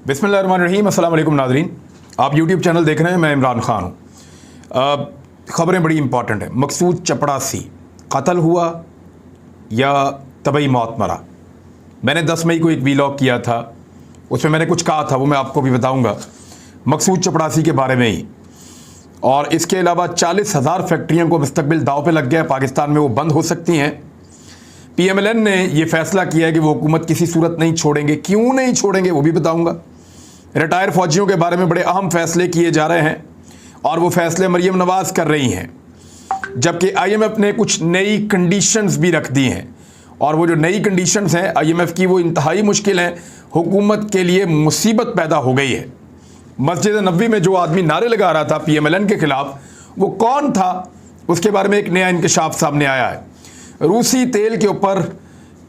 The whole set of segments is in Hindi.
बिस्मिल्लाहिर्रहमानिर्रहीम। अस्सलाम वालेकुम नाज़रीन, आप यूट्यूब चैनल देख रहे हैं। मैं इमरान ख़ान हूँ। ख़बरें बड़ी इंपॉर्टेंट हैं। मकसूद चपड़ासी कत्ल हुआ या तबई मौत मरा। मैंने 10 मई को एक वीलॉग किया था, उसमें मैंने कुछ कहा था, वो मैं आपको भी बताऊँगा मकसूद चपड़ासी के बारे में ही। और इसके अलावा 40,000 फैक्ट्रियों को मुस्तकबिल दाव पे लग गया। पाकिस्तान में वो बंद हो सकती हैं। PMLN ने ये फैसला किया है कि वो हुकूमत किसी सूरत नहीं छोड़ेंगे। क्यों नहीं छोड़ेंगे वो भी बताऊंगा। रिटायर फौजियों के बारे में बड़े अहम फैसले किए जा रहे हैं और वो फैसले मरियम नवाज कर रही हैं, जबकि IMF ने कुछ नई कंडीशंस भी रख दी हैं। और वो जो नई कंडीशंस हैं IMF की, वो इंतहाई मुश्किल हैं। हुकूमत के लिए मुसीबत पैदा हो गई है। मस्जिद नबवी में जो आदमी नारे लगा रहा था PMLN के खिलाफ, वो कौन था, उसके बारे में एक नया इंकशाफ सामने आया है। रूसी तेल के ऊपर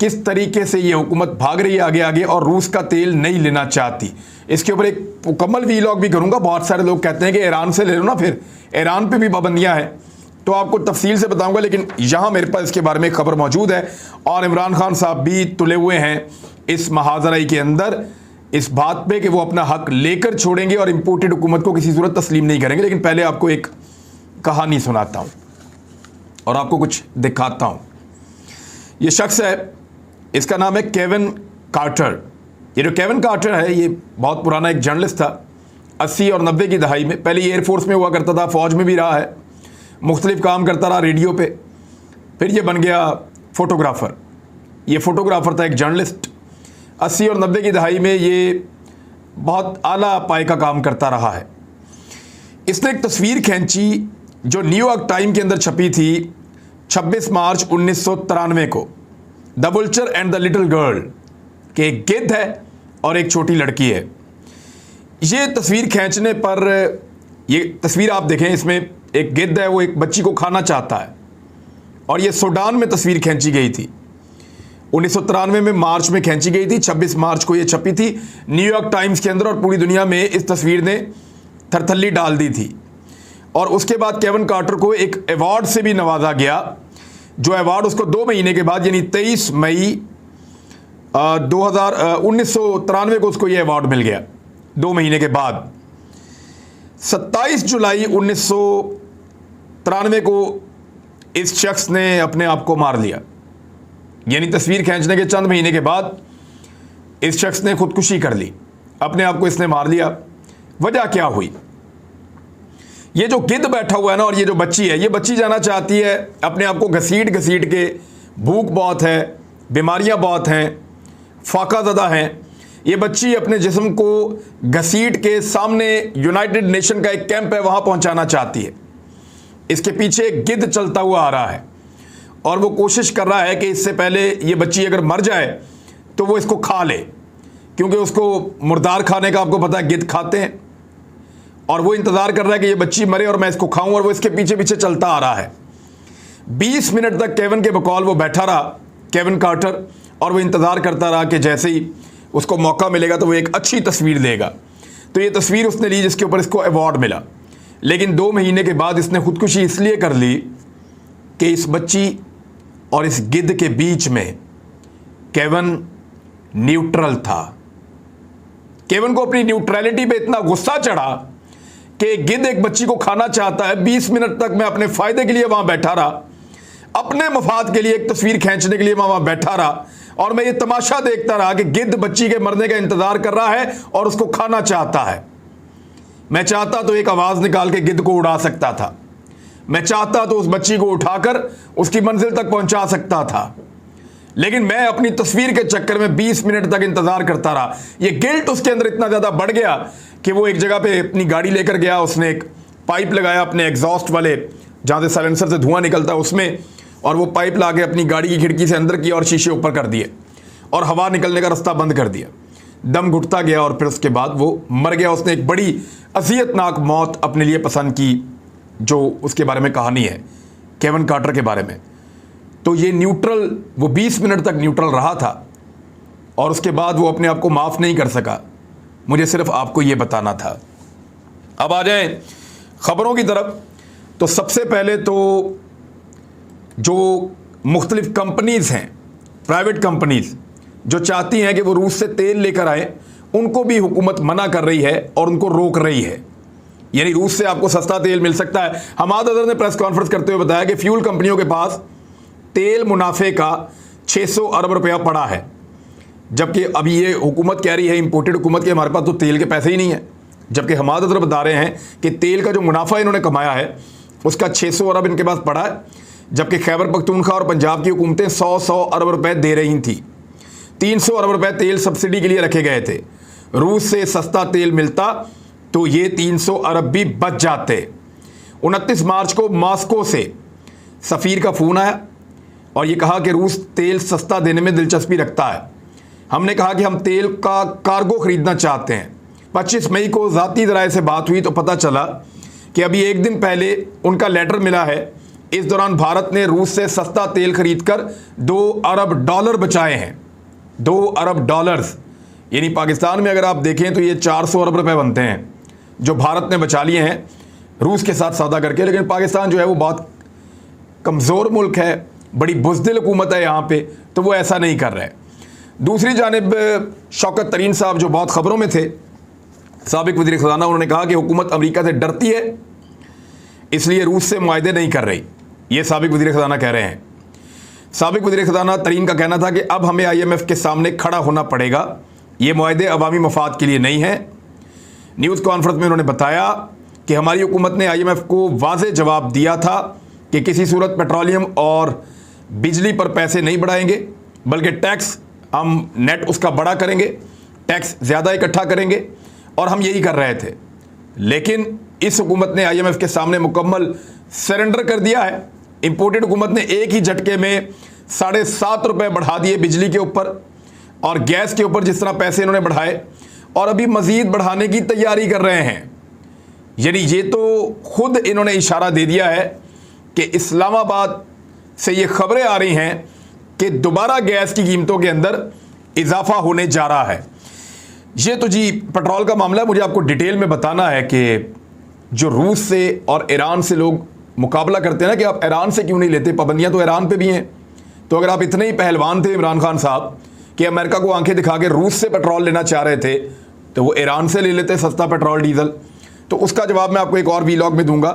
किस तरीके से ये हुकूमत भाग रही है आगे आगे, और रूस का तेल नहीं लेना चाहती। इसके ऊपर एक मुकम्मल वीलॉग भी करूंगा। बहुत सारे लोग कहते हैं कि ईरान से ले लो ना, फिर ईरान पे भी पाबंदियां हैं, तो आपको तफसील से बताऊंगा। लेकिन यहाँ मेरे पास इसके बारे में एक खबर मौजूद है और इमरान खान साहब भी तुले हुए हैं इस महाजराई के अंदर इस बात पे कि वो अपना हक लेकर छोड़ेंगे और इम्पोर्टेड हुकूमत को किसी सूरत तस्लीम नहीं करेंगे। लेकिन पहले आपको एक कहानी सुनाता हूँ और आपको कुछ दिखाता हूँ। ये शख्स है, इसका नाम है केविन कार्टर। ये जो केविन कार्टर है, ये बहुत पुराना एक जर्नलिस्ट था। 80 और 90 की दहाई में पहले ये एयरफोर्स में हुआ करता था, फ़ौज में भी रहा है, मुख्तलिफ काम करता रहा रेडियो पे। फिर ये बन गया फ़ोटोग्राफ़र। ये फ़ोटोग्राफ़र था, एक जर्नलिस्ट। 80 और 90 की दहाई में ये बहुत आला पाए का काम करता रहा है। इसने एक तस्वीर खींची जो न्यूयॉर्क टाइम के अंदर छपी थी 26 मार्च 1993 को। The vulture and the little girl के एक गिद्ध है और एक छोटी लड़की है। ये तस्वीर खींचने पर, ये तस्वीर आप देखें, इसमें एक गिद्ध है, वो एक बच्ची को खाना चाहता है। और ये सूडान में तस्वीर खींची गई थी 1993 में, मार्च में खींची गई थी। 26 मार्च को ये छपी थी न्यूयॉर्क टाइम्स के अंदर और पूरी दुनिया में इस तस्वीर ने थरथल्ली डाल दी थी। और उसके बाद केविन कार्टर को एक अवार्ड से भी नवाजा गया, जो अवार्ड उसको 2 महीने के बाद, यानी 23 मई 1993 को उसको ये अवार्ड मिल गया। 2 महीने के बाद 27 जुलाई 1993 को इस शख्स ने अपने आप को मार लिया। यानी तस्वीर खींचने के चंद महीने के बाद इस शख्स ने खुदकुशी कर ली, अपने आप को इसने मार लिया। वजह क्या हुई? ये जो गिद्ध बैठा हुआ है ना, और ये जो बच्ची है, ये बच्ची जाना चाहती है अपने आप को घसीट घसीट के। भूख बहुत है, बीमारियां बहुत हैं, फाका ज़दा हैं। ये बच्ची अपने जिस्म को घसीट के सामने यूनाइटेड नेशन का एक कैंप है, वहाँ पहुँचाना चाहती है। इसके पीछे एक गिद्ध चलता हुआ आ रहा है और वो कोशिश कर रहा है कि इससे पहले ये बच्ची अगर मर जाए तो वो इसको खा ले, क्योंकि उसको मुर्दार खाने का आपको पता है, गिद्ध खाते हैं। और वो इंतज़ार कर रहा है कि ये बच्ची मरे और मैं इसको खाऊं, और वो इसके पीछे पीछे चलता आ रहा है। 20 मिनट तक केविन के बकौल वो बैठा रहा, केविन कार्टर, और वो इंतज़ार करता रहा कि जैसे ही उसको मौका मिलेगा तो वो एक अच्छी तस्वीर लेगा। तो ये तस्वीर उसने ली जिसके ऊपर इसको अवार्ड मिला। लेकिन 2 महीने के बाद इसने खुदकुशी इसलिए कर ली कि इस बच्ची और इस गिद्ध के बीच में केविन न्यूट्रल था। केविन को अपनी न्यूट्रलिटी पे इतना गुस्सा चढ़ा कि गिद्ध एक बच्ची को खाना चाहता है। 20 मिनट तक मैं अपने फ़ायदे के लिए वहाँ बैठा रहा, अपने मफाद के लिए एक तस्वीर खींचने के लिए मैं वहाँ बैठा रहा, और मैं ये तमाशा देखता रहा कि गिद्ध बच्ची के मरने का इंतज़ार कर रहा है और उसको खाना चाहता है। मैं चाहता तो एक आवाज़ निकाल के गिद्ध को उड़ा सकता था। मैं चाहता तो उस बच्ची को उठाकर उसकी मंजिल तक पहुँचा सकता था। लेकिन मैं अपनी तस्वीर के चक्कर में 20 मिनट तक इंतज़ार करता रहा। ये गिल्ट उसके अंदर इतना ज़्यादा बढ़ गया कि वो एक जगह पे अपनी गाड़ी लेकर गया। उसने एक पाइप लगाया अपने एग्जॉस्ट वाले, जहाँ से साइलेंसर से धुआं निकलता है, उसमें, और वो पाइप ला के अपनी गाड़ी की खिड़की से अंदर किया और शीशे ऊपर कर दिए और हवा निकलने का रास्ता बंद कर दिया। दम घुटता गया और फिर उसके बाद वो मर गया। उसने एक बड़ी अज़ियतनाक मौत अपने लिए पसंद की, जो उसके बारे में कहानी है केविन कार्टर के बारे में। तो ये न्यूट्रल, वो 20 मिनट तक न्यूट्रल रहा था और उसके बाद वो अपने आप को माफ़ नहीं कर सका। मुझे सिर्फ आपको ये बताना था। अब आ जाएं ख़बरों की तरफ। तो सबसे पहले तो जो मुख्तलिफ कंपनीज़ हैं, प्राइवेट कंपनीज़, जो चाहती हैं कि वो रूस से तेल लेकर आए उनको भी हुकूमत मना कर रही है और उनको रोक रही है। यानी रूस से आपको सस्ता तेल मिल सकता है। हमाद अजहर ने प्रेस कॉन्फ्रेंस करते हुए बताया कि फ्यूल कंपनियों के पास तेल मुनाफे का 600 अरब रुपया पड़ा है, जबकि अभी ये हुकूमत कह रही है, इंपोर्टेड हुकूमत के, हमारे पास तो तेल के पैसे ही नहीं है। जबकि हमाद अजहर बता रहे हैं कि तेल का जो मुनाफा इन्होंने कमाया है उसका 600 अरब इनके पास पड़ा है, जबकि खैबर पख्तूनख्वा और पंजाब की हुकूमतें 100 अरब रुपए दे रही थी। 300 अरब रुपए तेल सब्सिडी के लिए रखे गए थे। रूस से सस्ता तेल मिलता तो ये 300 अरब भी बच जाते। 29 मार्च को मॉस्को से सफ़ीर का फ़ोन आया और ये कहा कि रूस तेल सस्ता देने में दिलचस्पी रखता है। हमने कहा कि हम तेल का कार्गो ख़रीदना चाहते हैं। 25 मई को ज़ाती ज़राए से बात हुई तो पता चला कि अभी एक दिन पहले उनका लेटर मिला है। इस दौरान भारत ने रूस से सस्ता तेल खरीदकर 2 अरब डॉलर बचाए हैं। 2 अरब डॉलर्स, यानी पाकिस्तान में अगर आप देखें तो ये 400 अरब रुपए बनते हैं जो भारत ने बचा लिए हैं रूस के साथ सौदा करके। लेकिन पाकिस्तान जो है वो बहुत कमज़ोर मुल्क है, बड़ी बुज़दिल हुकूमत है यहाँ पे, तो वो ऐसा नहीं कर रहा है। दूसरी जानिब शौकत तरीन साहब जो बहुत ख़बरों में थे, साबिक वज़ीर ख़ज़ाना, उन्होंने कहा कि हुकूमत अमेरिका से डरती है इसलिए रूस से मुआहदे नहीं कर रही। ये साबिक वज़ीर ख़ज़ाना कह रहे हैं। साबिक वज़ीर ख़ज़ाना तरीन का कहना था कि अब हमें IMF के सामने खड़ा होना पड़ेगा, ये मुआहदे अवामी मफाद के लिए नहीं है। न्यूज़ कॉन्फ्रेंस में उन्होंने बताया कि हमारी हुकूमत ने IMF को वाज़ेह जवाब दिया था कि किसी सूरत पेट्रोलियम और बिजली पर पैसे नहीं बढ़ाएंगे, बल्कि टैक्स हम नेट उसका बड़ा करेंगे, टैक्स ज़्यादा इकट्ठा करेंगे, और हम यही कर रहे थे। लेकिन इस हुकूमत ने IMF के सामने मुकम्मल सरेंडर कर दिया है। इंपोर्टेड हुकूमत ने एक ही झटके में 7.5 रुपये बढ़ा दिए बिजली के ऊपर और गैस के ऊपर, जिस तरह पैसे इन्होंने बढ़ाए, और अभी मज़ीद बढ़ाने की तैयारी कर रहे हैं। यानी ये तो खुद इन्होंने इशारा दे दिया है कि इस्लामाबाद से ये खबरें आ रही हैं कि दोबारा गैस की कीमतों के अंदर इजाफा होने जा रहा है। ये तो जी पेट्रोल का मामला है। मुझे आपको डिटेल में बताना है कि जो रूस से और ईरान से लोग मुकाबला करते हैं ना कि आप ईरान से क्यों नहीं लेते, पाबंदियां तो ईरान पे भी हैं। तो अगर आप इतने ही पहलवान थे इमरान खान साहब कि अमेरिका को आंखें दिखा के रूस से पेट्रोल लेना चाह रहे थे, तो वो ईरान से ले लेते सस्ता पेट्रोल डीजल। तो उसका जवाब मैं आपको एक और वीलॉग में दूंगा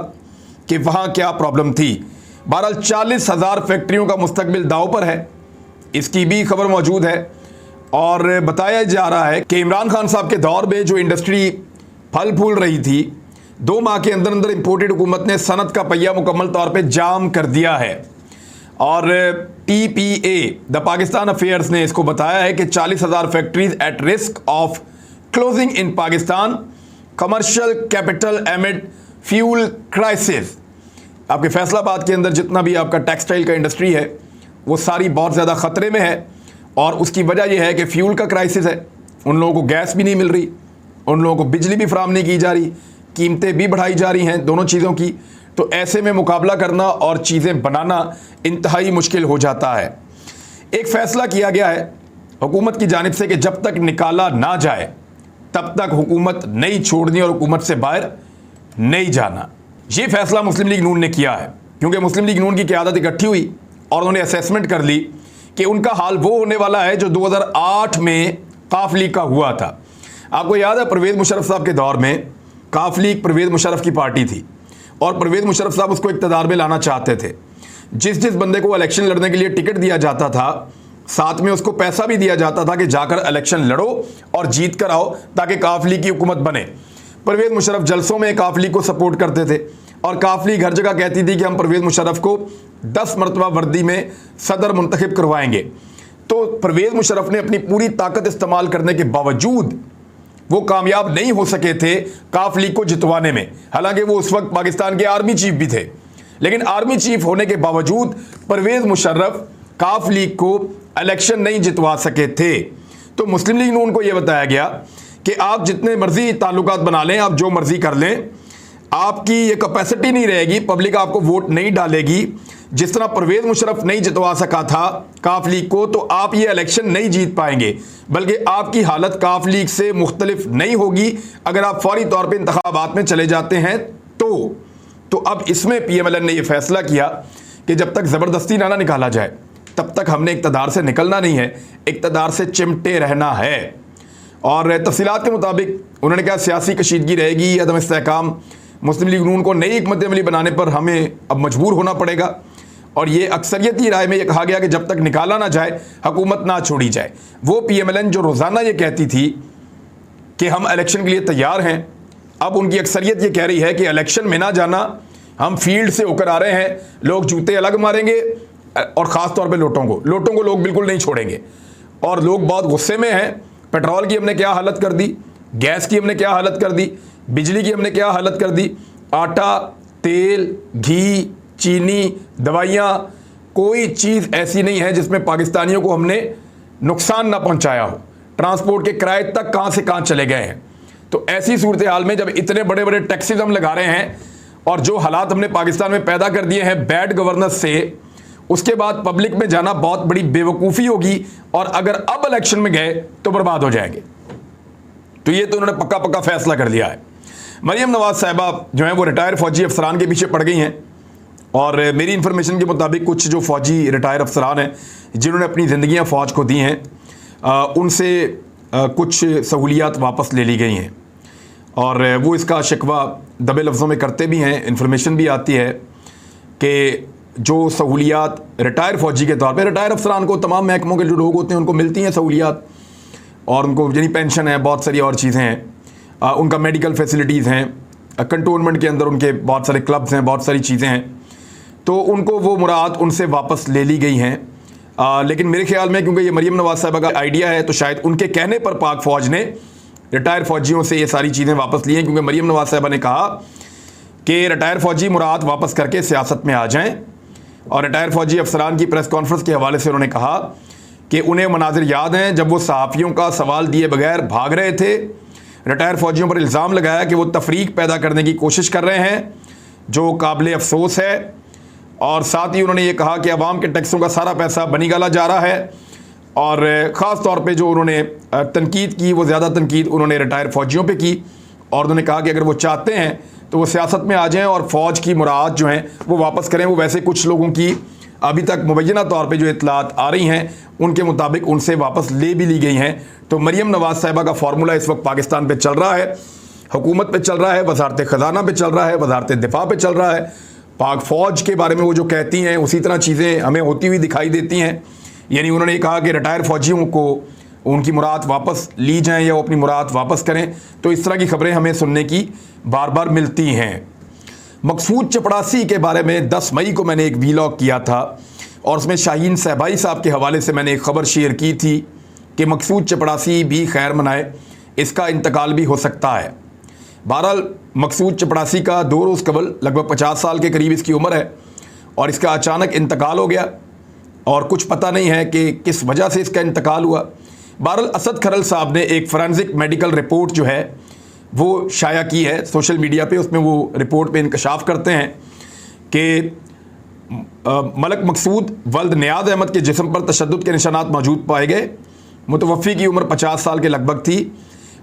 कि वहाँ क्या प्रॉब्लम थी। बहरहाल 40,000 फैक्ट्रियों का मुस्तकबिल दाव पर है, इसकी भी खबर मौजूद है। और बताया जा रहा है कि इमरान खान साहब के दौर में जो इंडस्ट्री फल फूल रही थी, 2 माह के अंदर अंदर इंपोर्टेड हुकूमत ने सनत का पहिया मुकम्मल तौर पे जाम कर दिया है। और PPA द पाकिस्तान अफेयर्स ने इसको बताया है कि 40,000 factories at risk of closing in Pakistan, commercial capital एमिड fuel crisis. आपके फैसलाबाद के अंदर जितना भी आपका टेक्सटाइल का इंडस्ट्री है वो सारी बहुत ज़्यादा ख़तरे में है, और उसकी वजह यह है कि फ्यूल का क्राइसिस है। उन लोगों को गैस भी नहीं मिल रही, उन लोगों को बिजली भी फराहम नहीं की जा रही, कीमतें भी बढ़ाई जा रही हैं दोनों चीज़ों की। तो ऐसे में मुकाबला करना और चीज़ें बनाना इंतहाई मुश्किल हो जाता है। एक फ़ैसला किया गया है हुकूमत की जानिब से कि जब तक निकाला ना जाए तब तक हुकूमत नहीं छोड़नी और हुकूमत से बाहर नहीं जाना। ये फ़ैसला मुस्लिम लीग नून ने किया है, क्योंकि मुस्लिम लीग नून की क़यादत इकट्ठी हुई और उन्होंने असेसमेंट कर ली कि उनका हाल वो होने वाला है जो 2008 में काफ लीग का हुआ था। आपको याद है परवेज़ मुशर्रफ साहब के दौर में काफ लीग परवेज़ मुशर्रफ की पार्टी थी और परवेज़ मुशर्रफ साहब उसको इक़्तिदार में लाना चाहते थे। जिस बंदे को इलेक्शन लड़ने के लिए टिकट दिया जाता था, साथ में उसको पैसा भी दिया जाता था कि जाकर इलेक्शन लड़ो और जीत कर आओ ताकि काफ लीग की हुकूमत बने। परवेज़ मुशर्रफ जलसों में काफ लीग को सपोर्ट करते थे और काफ लीग हर जगह कहती थी कि हम परवेज़ मुशर्रफ को 10 मरतबा वर्दी में सदर मुंतखब करवाएंगे। तो परवेज़ मुशर्रफ ने अपनी पूरी ताकत इस्तेमाल करने के बावजूद वो कामयाब नहीं हो सके थे काफ लीग को जितवाने में। हालांकि वो उस वक्त पाकिस्तान के आर्मी चीफ भी थे, लेकिन आर्मी चीफ होने के बावजूद परवेज़ मुशर्रफ काफ लीग को इलेक्शन नहीं जितवा सके थे। तो मुस्लिम लीग नून को यह बताया गया कि आप जितने मर्जी ताल्लुकात बना लें, आप जो मर्जी कर लें, आपकी ये कैपेसिटी नहीं रहेगी, पब्लिक आपको वोट नहीं डालेगी। जिस तरह परवेज़ मुशर्रफ नहीं जितवा सका था काफ लीग को, तो आप ये इलेक्शन नहीं जीत पाएंगे, बल्कि आपकी हालत काफ लीग से मुख्तलिफ नहीं होगी अगर आप फौरी तौर पे इंतखाबात में चले जाते हैं। तो अब इसमें PMLN ने यह फैसला किया कि जब तक ज़बरदस्ती ना निकाला जाए तब तक हमने इक़्तिदार से निकलना नहीं है, इक़्तिदार से चिमटे रहना है। और तफसीलात के मुताबिक उन्होंने कहा सियासी कशीदगी रहेगी, अदम इस्तेहकाम, मुस्लिम लीग नून को नई हिकमत अमली बनाने पर हमें अब मजबूर होना पड़ेगा। और ये अक्सरियती राय में ये कहा गया कि जब तक निकाला ना जाए हुकूमत ना छोड़ी जाए। वो PMLN जो रोज़ाना ये कहती थी कि हम इलेक्शन के लिए तैयार हैं, अब उनकी अक्सरियत ये कह रही है कि इलेक्शन में ना जाना, हम फील्ड से होकर आ रहे हैं, लोग जूते अलग मारेंगे और ख़ास तौर पे लोगों को लोग बिल्कुल नहीं छोड़ेंगे। और लोग बहुत गुस्से में हैं। पेट्रोल की हमने क्या हालत कर दी, गैस की हमने क्या हालत कर दी, बिजली की हमने क्या हालत कर दी, आटा, तेल, घी, चीनी, दवाइयाँ, कोई चीज़ ऐसी नहीं है जिसमें पाकिस्तानियों को हमने नुकसान ना पहुंचाया हो। ट्रांसपोर्ट के किराए तक कहाँ से कहाँ चले गए हैं। तो ऐसी सूरत हाल में जब इतने बड़े बड़े टैक्सेस हम लगा रहे हैं और जो हालात हमने पाकिस्तान में पैदा कर दिए हैं बैड गवर्नेंस से, उसके बाद पब्लिक में जाना बहुत बड़ी बेवकूफ़ी होगी और अगर अब इलेक्शन में गए तो बर्बाद हो जाएंगे। तो ये तो उन्होंने पक्का पक्का फैसला कर लिया है। मरियम नवाज साहिबा जो है वो रिटायर फौजी अफसरान के पीछे पड़ गई हैं और मेरी इन्फॉर्मेशन के मुताबिक कुछ जो फौजी रिटायर अफसरान हैं जिन्होंने अपनी ज़िंदगियां फ़ौज को दी हैं, उनसे कुछ सहूलियात वापस ले ली गई हैं और वो इसका शिकवा दबे लफ्ज़ों में करते भी हैं। इन्फॉर्मेशन भी आती है कि जो सहूलियात रिटायर फौजी के तौर पे, रिटायर अफसरान को तमाम महकमों के जो लोग होते हैं उनको मिलती हैं सहूलियात और उनको यानी पेंशन है, बहुत सारी और चीज़ें हैं, उनका मेडिकल फैसिलिटीज़ हैं, कंटोनमेंट के अंदर उनके बहुत सारे क्लब्स हैं, बहुत सारी चीज़ें हैं, तो उनको वो मुराद उनसे वापस ले ली गई हैं। लेकिन मेरे ख्याल में क्योंकि ये मरियम नवाज साहिबा का आइडिया है तो शायद उनके कहने पर पाक फ़ौज ने रिटायर फ़ौजियों से ये सारी चीज़ें वापस ली हैं, क्योंकि मरियम नवाज साहिबा ने कहा कि रिटायर फ़ौजी मुराद वापस करके सियासत में आ जाएँ। और रिटायर फौजी अफसरान की प्रेस कॉन्फ्रेंस के हवाले से उन्होंने कहा कि उन्हें मनाजिर याद हैं जब वो सहाफ़ियों का सवाल दिए बगैर भाग रहे थे। रिटायर फौजियों पर इल्ज़ाम लगाया कि वो तफरीक पैदा करने की कोशिश कर रहे हैं, जो काबिल अफसोस है। और साथ ही उन्होंने ये कहा कि अवाम के टैक्सों का सारा पैसा बनी गाला जा रहा है। और ख़ास तौर पे जो उन्होंने तनकीद की वो ज़्यादा तनकीद उन्होंने रिटायर फौजियों पे की और उन्होंने कहा कि अगर वो चाहते हैं तो वो सियासत में आ जाएं और फ़ौज की मुराद जो हैं वो वापस करें। वो वैसे कुछ लोगों की अभी तक मुबैना तौर पे जो इतलात आ रही हैं उनके मुताबिक उनसे वापस ले भी ली गई हैं। तो मरियम नवाज साहिबा का फार्मूला इस वक्त पाकिस्तान पे चल रहा है, हुकूमत पे चल रहा है, वजारत ख़जाना पे चल रहा है, वजारत दिफा पे चल रहा है। पाक फ़ौज के बारे में वो जो कहती हैं उसी तरह चीज़ें हमें होती हुई दिखाई देती हैं। यानी उन्होंने कहा कि रिटायर फ़ौजियों को उनकी मुराद वापस ली जाएँ या वो अपनी मुराद वापस करें। तो इस तरह की खबरें हमें सुनने की बार बार मिलती हैं। मकसूद चपड़ासी के बारे में 10 मई को मैंने एक वीलॉग किया था और उसमें शाहीन सहबाई साहब के हवाले से मैंने एक ख़बर शेयर की थी कि मकसूद चपड़ासी भी खैर मनाए, इसका इंतकाल भी हो सकता है। बहरहाल मकसूद चपड़ासी का 2 रोज़ कबल लगभग 50 साल के करीब इसकी उम्र है और इसका अचानक इंतकाल हो गया और कुछ पता नहीं है कि किस वजह से इसका इंतकाल हुआ। बहरहाल असद खरल साहब ने एक फॉरेंसिक मेडिकल रिपोर्ट जो है वो शाया की है सोशल मीडिया पे। उसमें वो रिपोर्ट पे इंकशाफ करते हैं कि मलक मकसूद वल्द नियाज़ अहमद के जिस्म पर तशद्दुद के निशानात मौजूद पाए गए। मुतवफ़ी की उम्र 50 साल के लगभग थी।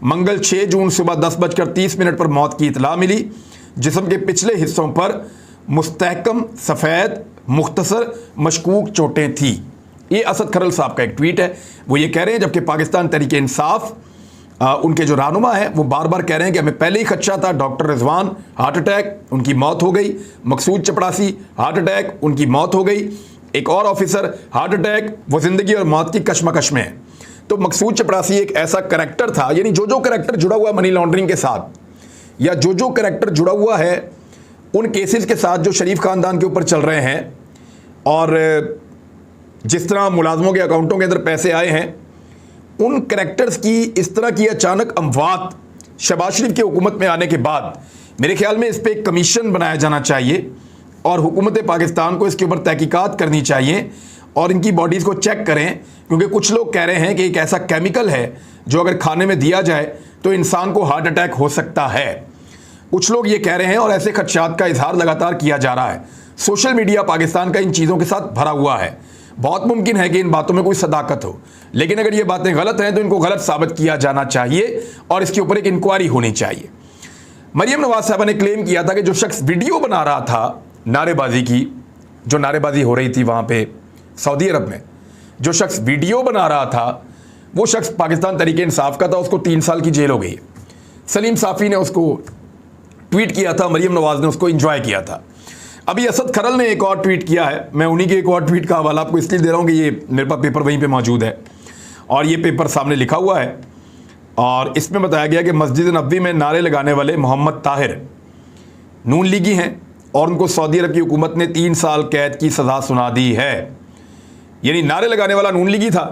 मंगल 6 जून सुबह 10:30 पर मौत की इतला मिली। जिस्म के पिछले हिस्सों पर मुस्तहकम सफ़ेद मुख्तसर मशकूक चोटें थी। ये असद खरल साहब का एक ट्वीट है। वो ये कह रहे हैं जबकि पाकिस्तान तहरीक इंसाफ उनके जो रहनुमा है वो बार बार कह रहे हैं कि हमें पहले ही खदशा था। डॉक्टर रिजवान हार्ट अटैक, उनकी मौत हो गई। मकसूद चपड़ासी हार्ट अटैक, उनकी मौत हो गई। एक और ऑफिसर हार्ट अटैक, वो ज़िंदगी और मौत की कशमकश में है। तो मकसूद चपड़ासी एक ऐसा करैक्टर था, यानी जो करैक्टर जुड़ा हुआ मनी लॉन्ड्रिंग के साथ या जो करैक्टर जुड़ा हुआ है उन केसेस के साथ जो शरीफ ख़ानदान के ऊपर चल रहे हैं और जिस तरह मुलाजमों के अकाउंटों के अंदर पैसे आए हैं, उन करैक्टर्स की इस तरह की अचानक अमवात शहबाज शरीफ की हुकूमत में आने के बाद मेरे ख्याल में इस पर एक कमीशन बनाया जाना चाहिए और हुकूमत पाकिस्तान को इसके ऊपर तहकीकात करनी चाहिए और इनकी बॉडीज़ को चेक करें। क्योंकि कुछ लोग कह रहे हैं कि एक ऐसा केमिकल है जो अगर खाने में दिया जाए तो इंसान को हार्ट अटैक हो सकता है। कुछ लोग ये कह रहे हैं और ऐसे खदशात का इजहार लगातार किया जा रहा है। सोशल मीडिया पाकिस्तान का इन चीज़ों के साथ भरा हुआ है। बहुत मुमकिन है कि इन बातों में कोई सदाकत हो, लेकिन अगर ये बातें गलत हैं तो इनको गलत साबित किया जाना चाहिए और इसके ऊपर एक इंक्वायरी होनी चाहिए। मरियम नवाज साहबा ने क्लेम किया था कि जो शख्स वीडियो बना रहा था नारेबाजी की, जो नारेबाजी हो रही थी वहाँ पे सऊदी अरब में, जो शख्स वीडियो बना रहा था वो शख्स पाकिस्तान तहरीक इंसाफ का था, उसको 3 साल की जेल हो गई। सलीम साफ़ी ने उसको ट्वीट किया था, मरीम नवाज़ ने उसको एंजॉय किया था। अभी असद खरल ने एक और ट्वीट किया है, मैं उन्हीं के एक और ट्वीट का हवाला आपको इसलिए दे रहा हूँ कि ये मेरे पास पेपर वहीं पे मौजूद है और ये पेपर सामने लिखा हुआ है और इसमें बताया गया कि मस्जिद नबवी में नारे लगाने वाले मोहम्मद ताहिर नून लीगी हैं और उनको सऊदी अरब की हुकूमत ने 3 साल कैद की सज़ा सुना दी है। यानी नारे लगाने वाला नून लीगी था,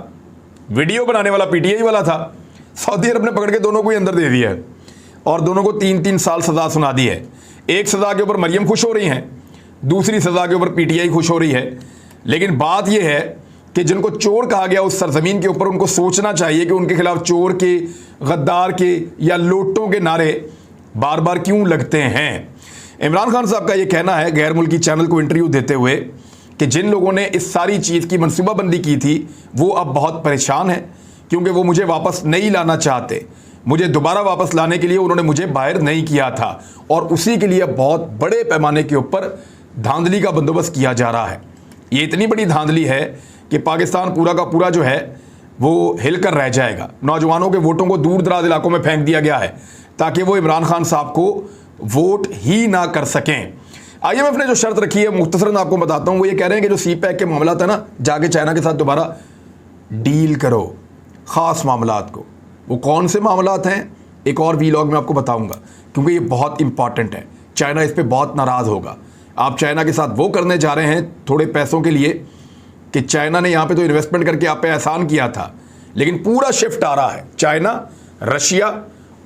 वीडियो बनाने वाला पीटीआई वाला था, सऊदी अरब ने पकड़ के दोनों को ही अंदर दे दिया है और दोनों को 3-3 साल सज़ा सुना दी है। एक सज़ा के ऊपर मरियम खुश हो रही हैं, दूसरी सज़ा के ऊपर पीटीआई खुश हो रही है। लेकिन बात यह है कि जिनको चोर कहा गया उस सरजमीन के ऊपर, उनको सोचना चाहिए कि उनके खिलाफ चोर के, गद्दार के या लोटों के नारे बार बार क्यों लगते हैं। इमरान खान साहब का ये कहना है गैर मुल्की चैनल को इंटरव्यू देते हुए कि जिन लोगों ने इस सारी चीज़ की मनसूबाबंदी की थी वो अब बहुत परेशान हैं क्योंकि वो मुझे वापस नहीं लाना चाहते। मुझे दोबारा वापस लाने के लिए उन्होंने मुझे बाहर नहीं किया था और उसी के लिए बहुत बड़े पैमाने के ऊपर धांधली का बंदोबस्त किया जा रहा है। ये इतनी बड़ी धांधली है कि पाकिस्तान पूरा का पूरा जो है वो हिलकर रह जाएगा। नौजवानों के वोटों को दूर दराज इलाकों में फेंक दिया गया है ताकि वो इमरान खान साहब को वोट ही ना कर सकें। IMF ने जो शर्त रखी है मुख्तसरन आपको बताता हूँ, वो ये कह रहे हैं कि जो CPEC के मामला था ना, जाके चाइना के साथ दोबारा डील करो ख़ास मामलात को। वो कौन से मामलात हैं एक और वीलॉग में आपको बताऊंगा क्योंकि ये बहुत इंपॉर्टेंट है। चाइना इस पर बहुत नाराज़ होगा। आप चाइना के साथ वो करने जा रहे हैं थोड़े पैसों के लिए कि चाइना ने यहाँ पे तो इन्वेस्टमेंट करके आप पे एहसान किया था, लेकिन पूरा शिफ्ट आ रहा है। चाइना, रशिया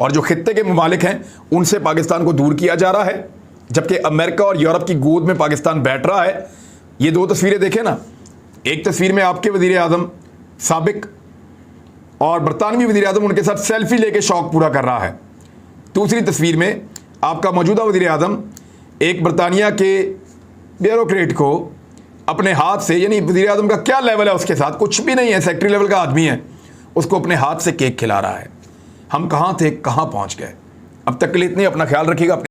और जो खित्ते के ममालिक हैं उनसे पाकिस्तान को दूर किया जा रहा है, जबकि अमेरिका और यूरोप की गोद में पाकिस्तान बैठ रहा है। ये 2 तस्वीरें देखें ना, एक तस्वीर में आपके वज़ीर आज़म साबिक और बरतानवी वज़ीर आज़म उनके साथ सेल्फी लेके शौक पूरा कर रहा है। दूसरी तस्वीर में आपका मौजूदा वज़ीर आज़म एक बरतानिया के ब्यूरोक्रेट को अपने हाथ से, यानी वज़ीर आज़म का क्या लेवल है उसके साथ, कुछ भी नहीं है, सेक्रेटरी लेवल का आदमी है, उसको अपने हाथ से केक खिला रहा है। हम कहाँ थे, कहाँ पहुँच गए। अब तक के लिए इतनी, अपना ख्याल रखिएगा।